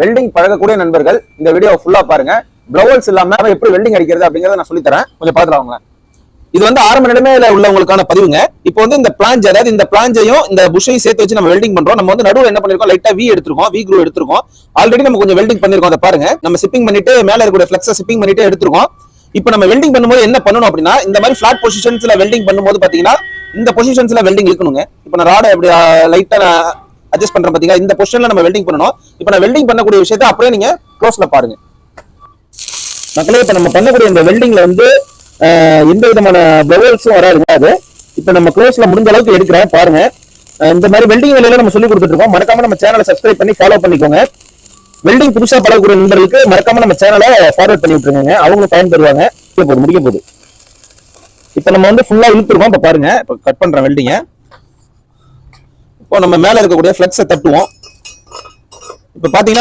Welding பழகக்கூடிய நண்பர்கள் இந்த வீடியோ ஃபுல்லா பாருங்க. ப்ளவுஸ் இல்லாம எப்படி வெல்டிங் அடிக்கிறது அப்படிங்கறத நான் சொல்லி தரேன். கொஞ்சம் பாத்துட்டு இது வந்து ஆரம்ப நிலைமையில உள்ளவங்களுக்கான பதிவுங்க. இப்போ வந்து இந்த பிளாஞ்ச், அதாவது இந்த பிளாஞ்சையும் இந்த புஷையும் சேர்த்து வச்சு நம்ம வெல்டிங் பண்றோம். நம்ம வந்து நடுவில் என்ன பண்ணிருக்கோம், லைட்டா வி எடுத்துருக்கோம், வி க்ரூ எடுத்துருக்கோம். ஆல்ரெடி நம்ம கொஞ்சம் வெல்டிங் பண்ணிருக்கோம். அதை பாருங்க, நம்ம சிப்பிங் பண்ணிட்டு மேல இருக்கக்கூடிய ஃபிளெக்ஸை சிப்பிங் பண்ணிட்டு எடுத்துருக்கோம். இப்போ நம்ம வெல்டிங் பண்ணும்போது என்ன பண்ணணும் அப்படின்னா, இந்த மாதிரி ஃபிளாட் பொசிஷன்ஸ்ல வெல்டிங் பண்ணும்போது பாத்தீங்கன்னா இந்த பொசிஷன்ஸ்ல வெல்டிங் இழுக்கணுங்க. இப்போ நான் ராடை எப்படி லைட்டா அட்ஜஸ்ட் பண்றேன் பாத்தீங்களா, இந்த பொசிஷன்ல நம்ம வெல்டிங் பண்ணணும். இப்போ நான் வெல்டிங் பண்ணக்கூடிய விஷயத்தை அப்படியே நீங்க க்ளோஸ்ல பாருங்க மக்களே. இப்போ நம்ம பண்ணக்கூடிய இந்த வெல்டிங்ல வந்து எந்த விதமான பவல்ஸும் வராதுங்க. அது இப்போ நம்ம க்ளோஸ்ல முடிஞ்ச அளவுக்கு எடுக்கிறேன் பாருங்க. இந்த மாதிரி வெல்டிங் வேலையில நம்ம சொல்லி கொடுத்துட்டு இருக்கோம். மறக்காம நம்ம சேனலை சப்ஸ்கிரைப் பண்ணி ஃபாலோ பண்ணிக்கோங்க. வெல்டிங் புதுசா பழகக்கூடிய நண்பர்களுக்கு மறக்காம நம்ம சேனலை ஃபார்வர்ட் பண்ணி விட்டுருங்க, அவங்களும் பயன் பெறுவாங்க. முடிக்க போகுது. இப்போ நம்ம வந்து ஃபுல்லா இழுத்துருக்கோம். இப்போ பாருங்க, இப்போ கட் பண்றேன் வெல்டிங்க. இப்போ நம்ம மேல இருக்கக்கூடிய ஃபிளெக்ஸை தட்டுவோம். இப்போ பாத்தீங்கன்னா